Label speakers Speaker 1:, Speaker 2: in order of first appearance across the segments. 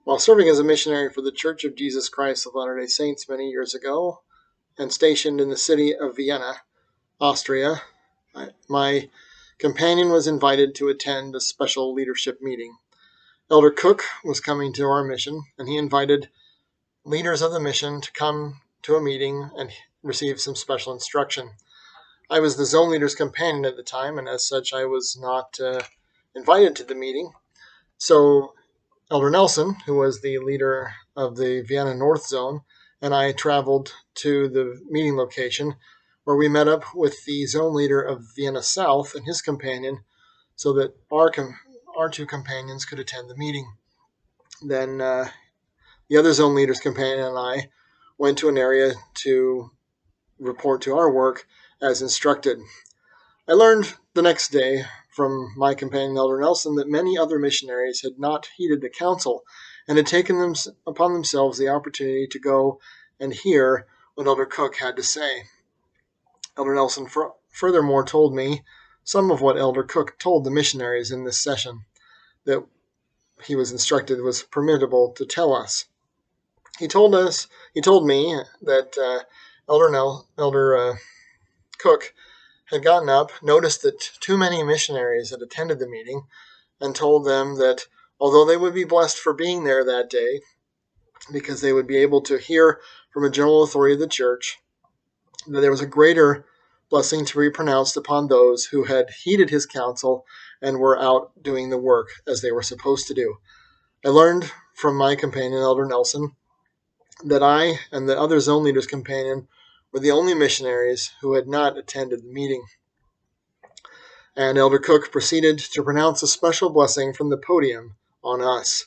Speaker 1: While serving as a missionary for the Church of Jesus Christ of Latter-day Saints many years ago, and stationed in the city of Vienna, Austria, my companion was invited to attend a special leadership meeting. Elder Cook was coming to our mission, and he invited leaders of the mission to come to a meeting and receive some special instruction. I was the zone leader's companion at the time, and as such, I was not invited to the meeting. So Elder Nelson, who was the leader of the Vienna North Zone, and I traveled to the meeting location where we met up with the zone leader of Vienna South and his companion so that our two companions could attend the meeting. Then the other zone leader's companion and I went to an area to report to our work as instructed. I learned the next day from my companion Elder Nelson that many other missionaries had not heeded the counsel and had taken them upon themselves the opportunity to go and hear what Elder Cook had to say. Elder Nelson furthermore told me some of what Elder Cook told the missionaries in this session that he was instructed was permissible to tell us. He told me that Elder Cook had gotten up, noticed that too many missionaries had attended the meeting, and told them that although they would be blessed for being there that day, because they would be able to hear from a general authority of the church, that there was a greater blessing to be pronounced upon those who had heeded his counsel and were out doing the work as they were supposed to do. I learned from my companion, Elder Nelson, that I and the other zone leader's companion were the only missionaries who had not attended the meeting. And Elder Cook proceeded to pronounce a special blessing from the podium on us.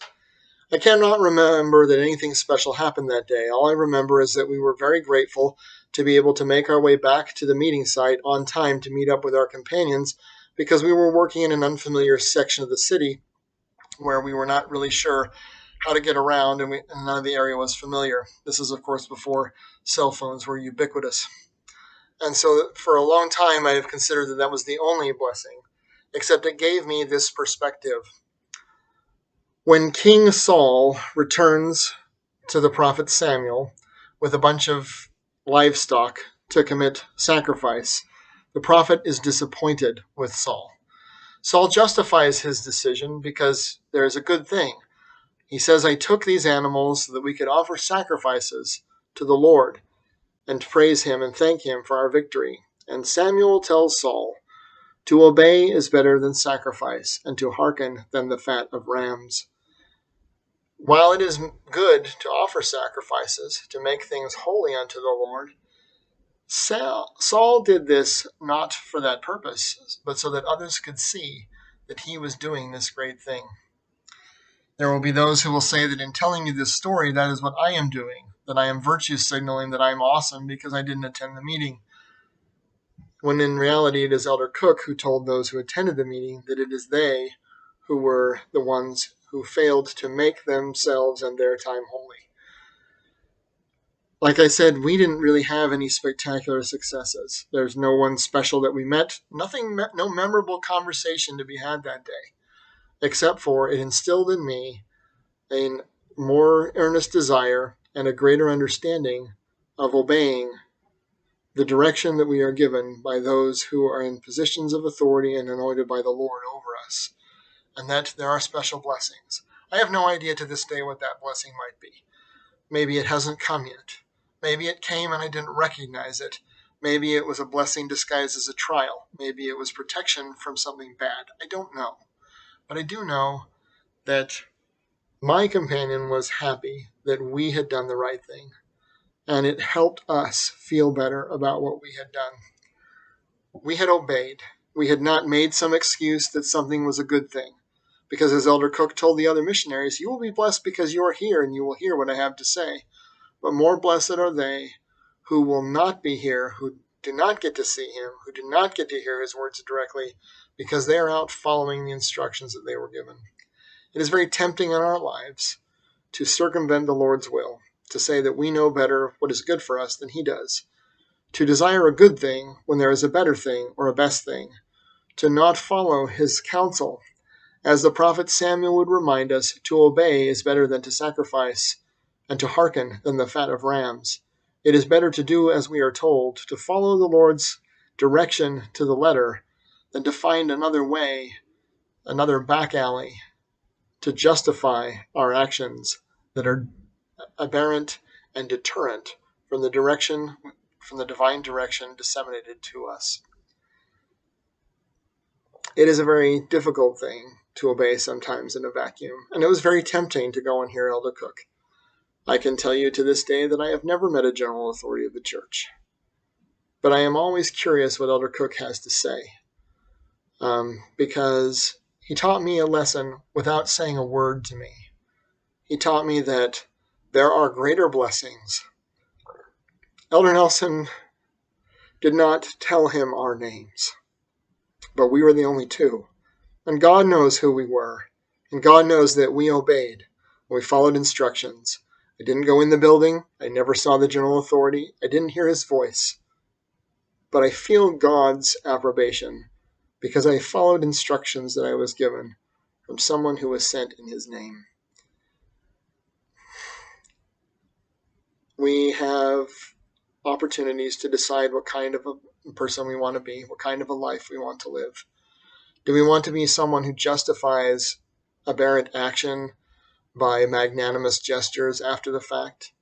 Speaker 1: I cannot remember that anything special happened that day. All I remember is that we were very grateful to be able to make our way back to the meeting site on time to meet up with our companions because we were working in an unfamiliar section of the city where we were not really sure how to get around and none of the area was familiar. This is, of course, before cell phones were ubiquitous. And so for a long time, I have considered that was the only blessing, except it gave me this perspective. When King Saul returns to the prophet Samuel with a bunch of livestock to commit sacrifice, the prophet is disappointed with Saul. Saul justifies his decision because there is a good thing. He says, I took these animals so that we could offer sacrifices to the Lord and praise him and thank him for our victory. And Samuel tells Saul, to obey is better than sacrifice, and to hearken than the fat of rams. While it is good to offer sacrifices, to make things holy unto the Lord, Saul did this not for that purpose, but so that others could see that he was doing this great thing. There will be those who will say that in telling you this story, that is what I am doing, that I am virtue signaling that I am awesome because I didn't attend the meeting. When in reality, it is Elder Cook who told those who attended the meeting that it is they who were the ones who failed to make themselves and their time holy. Like I said, we didn't really have any spectacular successes. There's no one special that we met, no memorable conversation to be had that day, except for it instilled in me a more earnest desire and a greater understanding of obeying the direction that we are given by those who are in positions of authority and anointed by the Lord over us, and that there are special blessings. I have no idea to this day what that blessing might be. Maybe it hasn't come yet. Maybe it came and I didn't recognize it. Maybe it was a blessing disguised as a trial. Maybe it was protection from something bad. I don't know. But I do know that my companion was happy that we had done the right thing, and it helped us feel better about what we had done. We had obeyed. We had not made some excuse that something was a good thing. Because as Elder Cook told the other missionaries, you will be blessed because you are here and you will hear what I have to say. But more blessed are they who will not be here, who do not get to see him, who do not get to hear his words directly, because they are out following the instructions that they were given. It is very tempting in our lives to circumvent the Lord's will, to say that we know better what is good for us than he does, to desire a good thing when there is a better thing or a best thing, to not follow his counsel, As the prophet Samuel would remind us, to obey is better than to sacrifice, and to hearken than the fat of rams. It is better to do as we are told, to follow the Lord's direction to the letter, than to find another way, another back alley, to justify our actions that are aberrant and deterrent from the divine direction disseminated to us. It is a very difficult thing to obey sometimes in a vacuum, and it was very tempting to go and hear Elder Cook. I can tell you to this day that I have never met a general authority of the church, but I am always curious what Elder Cook has to say, because he taught me a lesson without saying a word to me. He taught me that there are greater blessings. Elder Nelson did not tell him our names, but we were the only two. And God knows who we were. And God knows that we obeyed. We followed instructions. I didn't go in the building. I never saw the general authority. I didn't hear his voice. But I feel God's approbation because I followed instructions that I was given from someone who was sent in his name. We have opportunities to decide what kind of a person we want to be, what kind of a life we want to live. Do we want to be someone who justifies aberrant action by magnanimous gestures after the fact?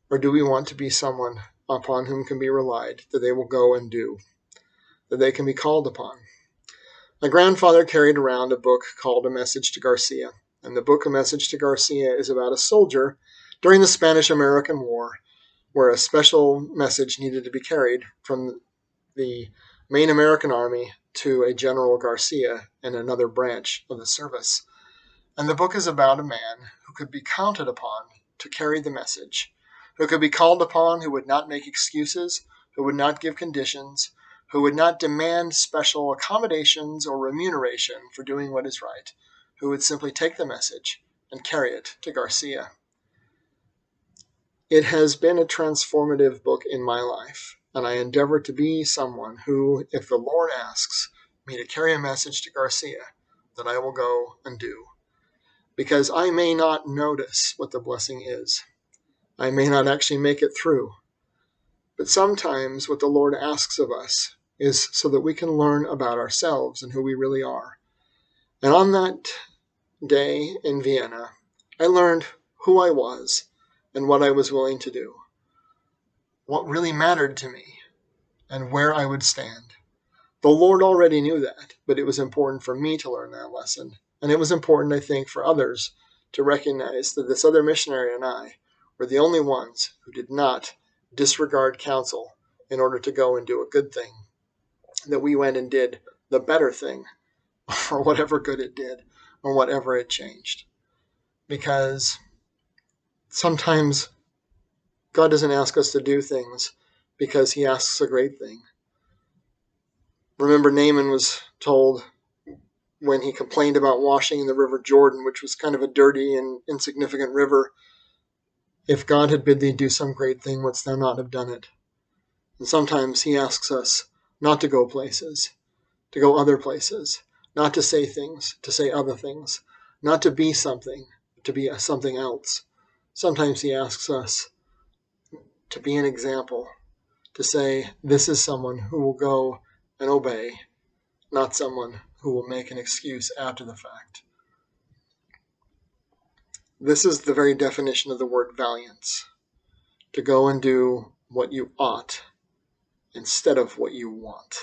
Speaker 1: Or do we want to be someone upon whom can be relied, that they will go and do, that they can be called upon? My grandfather carried around a book called A Message to Garcia, and the book A Message to Garcia is about a soldier during the Spanish-American War, where a special message needed to be carried from the main American army to a General Garcia in another branch of the service. And the book is about a man who could be counted upon to carry the message, who could be called upon, who would not make excuses, who would not give conditions, who would not demand special accommodations or remuneration for doing what is right, who would simply take the message and carry it to Garcia. It has been a transformative book in my life, and I endeavor to be someone who, if the Lord asks me to carry a message to Garcia, that I will go and do. Because I may not notice what the blessing is. I may not actually make it through. But sometimes what the Lord asks of us is so that we can learn about ourselves and who we really are. And on that day in Vienna, I learned who I was and what I was willing to do, what really mattered to me, and where I would stand. The Lord already knew that, but it was important for me to learn that lesson. And it was important, I think, for others to recognize that this other missionary and I were the only ones who did not disregard counsel in order to go and do a good thing. That we went and did the better thing, or whatever good it did, or whatever it changed. Because sometimes God doesn't ask us to do things because he asks a great thing. Remember, Naaman was told when he complained about washing in the river Jordan, which was kind of a dirty and insignificant river, if God had bid thee do some great thing, wouldst thou not have done it? And sometimes he asks us not to go places, to go other places, not to say things, to say other things, not to be something, to be something else. Sometimes he asks us to be an example, to say, this is someone who will go and obey, not someone who will make an excuse after the fact. This is the very definition of the word valiance, to go and do what you ought instead of what you want.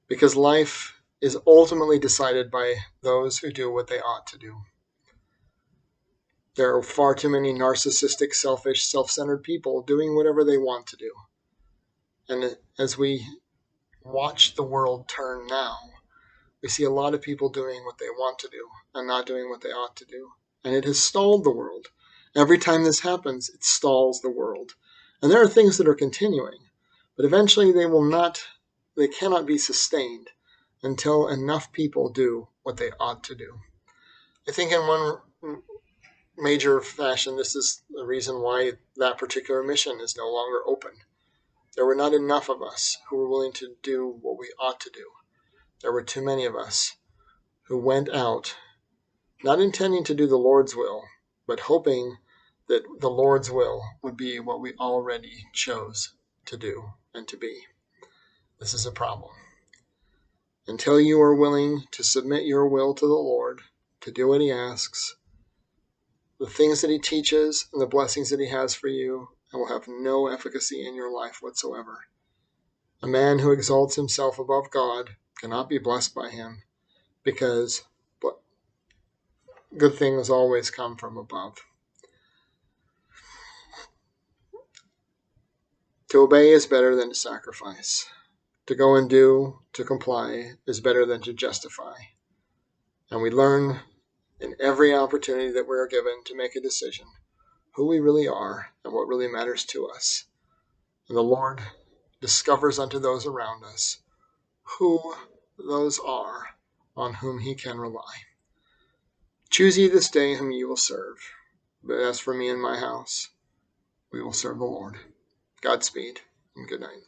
Speaker 1: Because life is ultimately decided by those who do what they ought to do. There are far too many narcissistic, selfish, self-centered people doing whatever they want to do. And as we watch the world turn now, we see a lot of people doing what they want to do and not doing what they ought to do. And it has stalled the world. Every time this happens, it stalls the world. And there are things that are continuing, but eventually they cannot be sustained until enough people do what they ought to do. I think in one major fashion, this is the reason why that particular mission is no longer open. There were not enough of us who were willing to do what we ought to do. There were too many of us who went out, not intending to do the Lord's will, but hoping that the Lord's will would be what we already chose to do and to be. This is a problem. Until you are willing to submit your will to the Lord, to do what he asks, the things that he teaches and the blessings that he has for you will have no efficacy in your life whatsoever. A man who exalts himself above God cannot be blessed by him, because good things always come from above. To obey is better than to sacrifice. To go and do, to comply, is better than to justify. And we learn in every opportunity that we are given to make a decision who we really are and what really matters to us. And the Lord discovers unto those around us who those are on whom he can rely. Choose ye this day whom ye will serve. But as for me and my house, we will serve the Lord. Godspeed and good night.